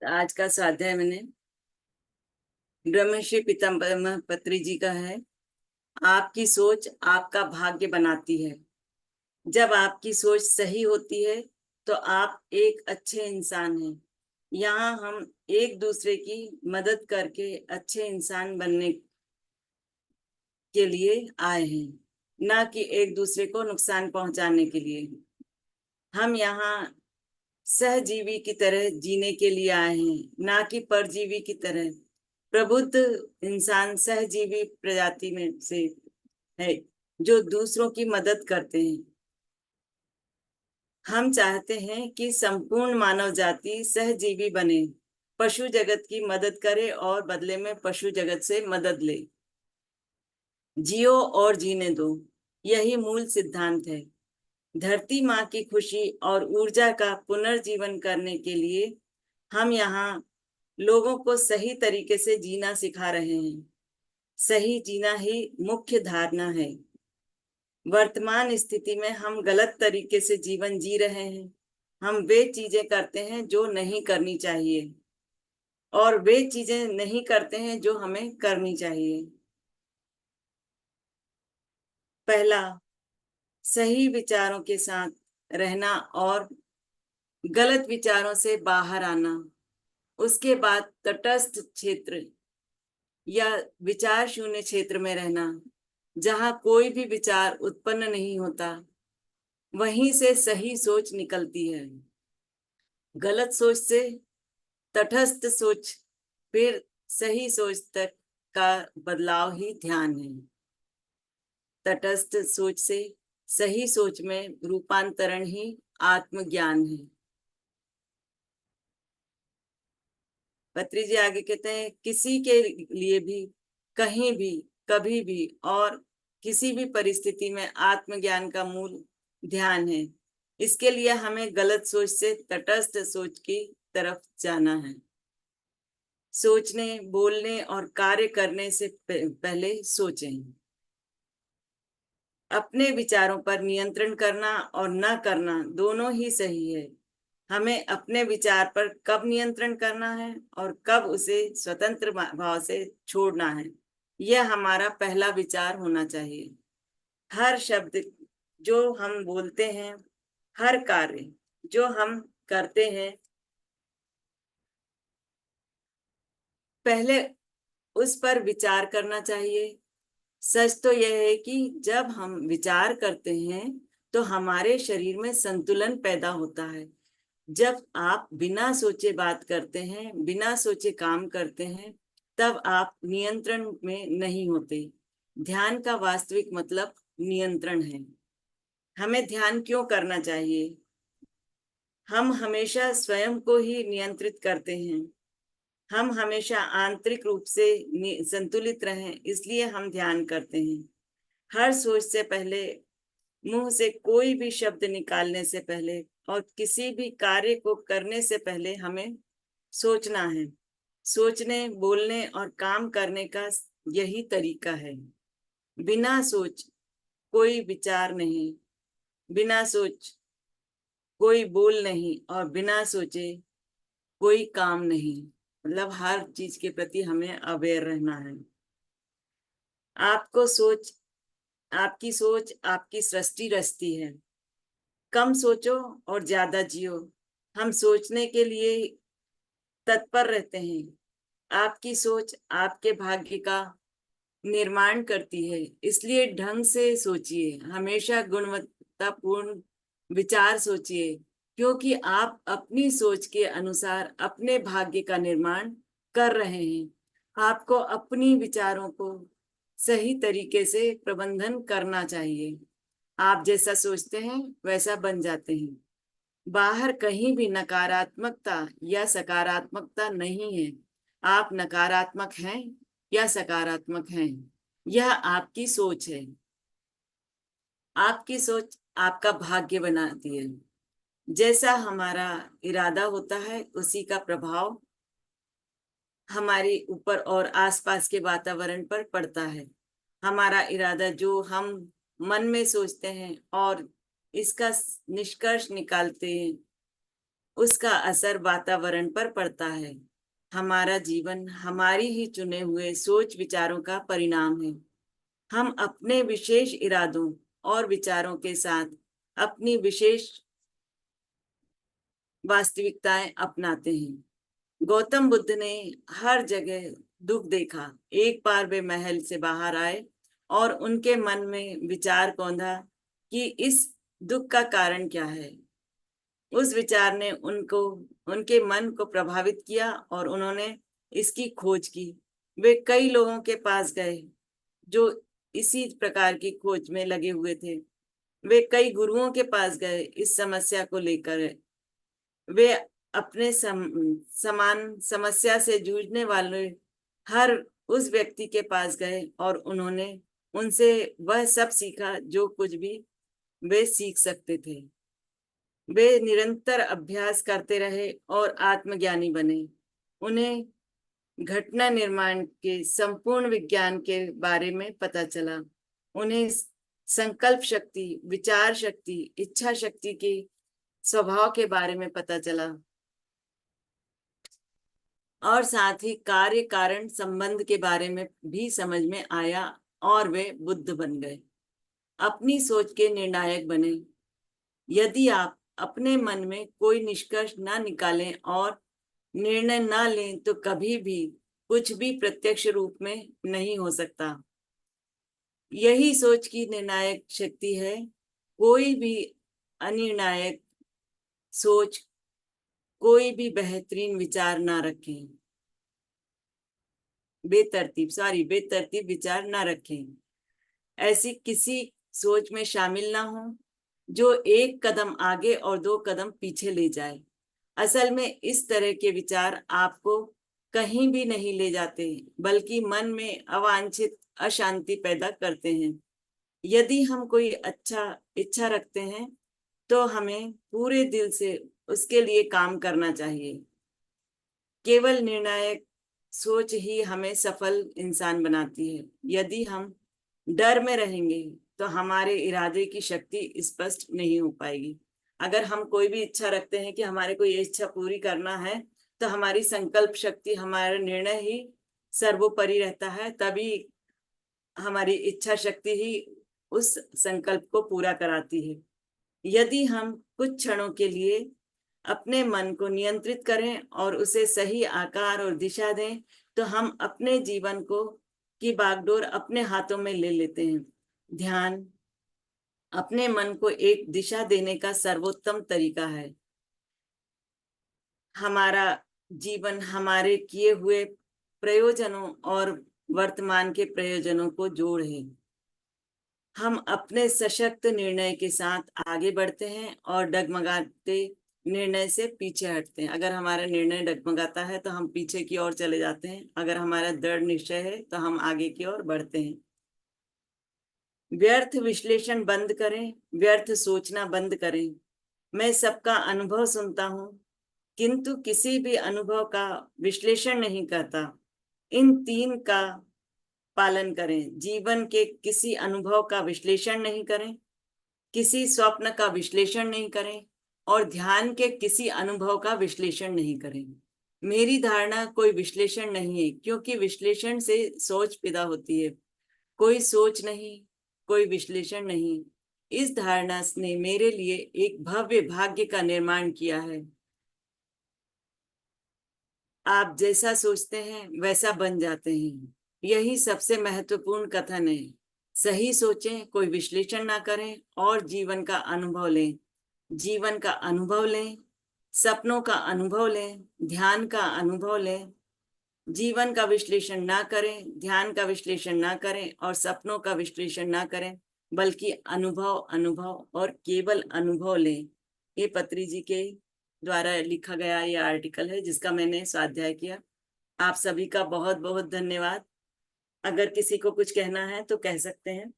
आज का स्वाध्याय मैंने ब्रह्मश्री पितामह पत्री जी का है। आपकी सोच आपका भाग्य बनाती है। जब आपकी सोच सही होती है तो आप एक अच्छे इंसान हैं। यहाँ हम एक दूसरे की मदद करके अच्छे इंसान बनने के लिए आए हैं, ना कि एक दूसरे को नुकसान पहुंचाने के लिए। हम यहाँ सहजीवी की तरह जीने के लिए आए हैं, ना कि परजीवी की तरह। प्रबुद्ध इंसान सहजीवी प्रजाति में से है, जो दूसरों की मदद करते हैं। हम चाहते हैं कि संपूर्ण मानव जाति सहजीवी बने, पशु जगत की मदद करे और बदले में पशु जगत से मदद ले। जियो और जीने दो, यही मूल सिद्धांत है। धरती माँ की खुशी और ऊर्जा का पुनर्जीवन करने के लिए हम यहाँ लोगों को सही तरीके से जीना सिखा रहे हैं। सही जीना ही मुख्य धारणा है। वर्तमान स्थिति में हम गलत तरीके से जीवन जी रहे हैं। हम वे चीजें करते हैं जो नहीं करनी चाहिए, और वे चीजें नहीं करते हैं जो हमें करनी चाहिए। पहला, सही विचारों के साथ रहना और गलत विचारों से बाहर आना। उसके बाद तटस्थ क्षेत्र या विचार शून्य क्षेत्र में रहना, जहां कोई भी विचार उत्पन्न नहीं होता। वहीं से सही सोच निकलती है। गलत सोच से तटस्थ सोच, फिर सही सोच तक का बदलाव ही ध्यान है। तटस्थ सोच से सही सोच में रूपांतरण ही आत्मज्ञान है। पत्री जी आगे कहते हैं, किसी के लिए भी, कहीं भी, कभी भी और किसी भी परिस्थिति में आत्मज्ञान का मूल ध्यान है। इसके लिए हमें गलत सोच से तटस्थ सोच की तरफ जाना है। सोचने, बोलने और कार्य करने से पहले सोचें। अपने विचारों पर नियंत्रण करना और न करना दोनों ही सही है। हमें अपने विचार पर कब नियंत्रण करना है और कब उसे स्वतंत्र भाव से छोड़ना है, यह हमारा पहला विचार होना चाहिए। हर शब्द जो हम बोलते हैं, हर कार्य जो हम करते हैं, पहले उस पर विचार करना चाहिए। सच तो यह है कि जब हम विचार करते हैं तो हमारे शरीर में संतुलन पैदा होता है। जब आप बिना सोचे बात करते हैं, बिना सोचे काम करते हैं, तब आप नियंत्रण में नहीं होते। ध्यान का वास्तविक मतलब नियंत्रण है। हमें ध्यान क्यों करना चाहिए? हम हमेशा स्वयं को ही नियंत्रित करते हैं। हम हमेशा आंतरिक रूप से संतुलित रहें, इसलिए हम ध्यान करते हैं। हर सोच से पहले, मुंह से कोई भी शब्द निकालने से पहले और किसी भी कार्य को करने से पहले हमें सोचना है। सोचने, बोलने और काम करने का यही तरीका है। बिना सोच कोई विचार नहीं, बिना सोच कोई बोल नहीं, और बिना सोचे कोई काम नहीं। मतलब हर चीज के प्रति हमें अवेयर रहना है। आपको सोच, आपकी सोच आपकी सृष्टि रचती है। कम सोचो और ज्यादा जियो। हम सोचने के लिए तत्पर रहते हैं। आपकी सोच आपके भाग्य का निर्माण करती है। इसलिए ढंग से सोचिए, हमेशा गुणवत्तापूर्ण विचार सोचिए, क्योंकि आप अपनी सोच के अनुसार अपने भाग्य का निर्माण कर रहे हैं। आपको अपनी विचारों को सही तरीके से प्रबंधन करना चाहिए। आप जैसा सोचते हैं वैसा बन जाते हैं। बाहर कहीं भी नकारात्मकता या सकारात्मकता नहीं है। आप नकारात्मक हैं या सकारात्मक हैं, यह आपकी सोच है। आपकी सोच आपका भाग्य बनाती है। जैसा हमारा इरादा होता है, उसी का प्रभाव हमारे ऊपर और आसपास के वातावरण पर पड़ता है। हमारा इरादा जो हम मन में सोचते हैं और इसका निष्कर्ष निकालते हैं, उसका असर वातावरण पर पड़ता है। हमारा जीवन हमारी ही चुने हुए सोच विचारों का परिणाम है। हम अपने विशेष इरादों और विचारों के साथ अपनी विशेष वास्तविकताएं अपनाते हैं। गौतम बुद्ध ने हर जगह दुख देखा। एक बार वे महल से बाहर आए और उनके मन में विचार कौंधा कि इस दुख का कारण क्या है। उस विचार ने उनके मन को प्रभावित किया और उन्होंने इसकी खोज की। वे कई लोगों के पास गए जो इसी प्रकार की खोज में लगे हुए थे। वे कई गुरुओं के पास गए इस समस्या को लेकर। वे अपने समान समस्या से जूझने वाले हर उस व्यक्ति के पास गए और उन्होंने उनसे वह सब सीखा जो कुछ भी वे सीख सकते थे। वे निरंतर अभ्यास करते रहे और आत्मज्ञानी बने। उन्हें घटना निर्माण के संपूर्ण विज्ञान के बारे में पता चला। उन्हें संकल्प शक्ति, विचार शक्ति, इच्छा शक्ति के स्वभाव के बारे में पता चला और साथ ही कार्य कारण संबंध के बारे में भी समझ में आया और वे बुद्ध बन गए। अपनी सोच के निर्णायक बने। यदि आप अपने मन में कोई निष्कर्ष ना निकालें और निर्णय ना लें तो कभी भी कुछ भी प्रत्यक्ष रूप में नहीं हो सकता। यही सोच की निर्णायक शक्ति है। कोई भी अनिर्णायक सोच, कोई भी बेहतरीन विचार ना रखें, बेतरतीब विचार ना रखें। ऐसी किसी सोच में शामिल ना हो जो एक कदम आगे और दो कदम पीछे ले जाए। असल में इस तरह के विचार आपको कहीं भी नहीं ले जाते, बल्कि मन में अवांछित अशांति पैदा करते हैं। यदि हम कोई अच्छा इच्छा रखते हैं तो हमें पूरे दिल से उसके लिए काम करना चाहिए। केवल निर्णायक सोच ही हमें सफल इंसान बनाती है। यदि हम डर में रहेंगे तो हमारे इरादे की शक्ति स्पष्ट नहीं हो पाएगी। अगर हम कोई भी इच्छा रखते हैं कि हमारे को ये इच्छा पूरी करना है तो हमारी संकल्प शक्ति, हमारा निर्णय ही सर्वोपरि रहता है। तभी हमारी इच्छा शक्ति ही उस संकल्प को पूरा कराती है। यदि हम कुछ क्षणों के लिए अपने मन को नियंत्रित करें और उसे सही आकार और दिशा दें तो हम अपने जीवन को की बागडोर अपने हाथों में ले लेते हैं। ध्यान अपने मन को एक दिशा देने का सर्वोत्तम तरीका है। हमारा जीवन हमारे किए हुए प्रयोजनों और वर्तमान के प्रयोजनों को जोड़ है। हम अपने सशक्त निर्णय के साथ आगे बढ़ते हैं और डगमगाते निर्णय से पीछे हटते हैं। अगर हमारा निर्णय डगमगाता है तो हम पीछे की ओर चले जाते हैं। अगर हमारा दृढ़ निश्चय है तो हम आगे की ओर बढ़ते हैं। व्यर्थ विश्लेषण बंद करें, व्यर्थ सोचना बंद करें। मैं सबका अनुभव सुनता हूं किंतु किसी भी अनुभव का विश्लेषण नहीं करता। इन तीन का पालन करें। जीवन के किसी अनुभव का विश्लेषण नहीं करें, किसी स्वप्न का विश्लेषण नहीं करें और ध्यान के किसी अनुभव का विश्लेषण नहीं करें। मेरी धारणा कोई विश्लेषण नहीं है, क्योंकि विश्लेषण से सोच पैदा होती है। कोई सोच नहीं, कोई विश्लेषण नहीं। इस धारणा ने मेरे लिए एक भव्य भाग्य का निर्माण किया है। आप जैसा सोचते हैं वैसा बन जाते हैं। यही सबसे महत्वपूर्ण कथन है। सही सोचें, कोई विश्लेषण ना करें और जीवन का अनुभव लें। जीवन का अनुभव लें, सपनों का अनुभव लें, ध्यान का अनुभव लें। जीवन का विश्लेषण ना करें, ध्यान का विश्लेषण ना करें और सपनों का विश्लेषण ना करें, बल्कि अनुभव अनुभव और केवल अनुभव लें। ये पत्री जी के द्वारा लिखा गया ये आर्टिकल है जिसका मैंने स्वाध्याय किया। आप सभी का बहुत बहुत धन्यवाद। अगर किसी को कुछ कहना है तो कह सकते हैं।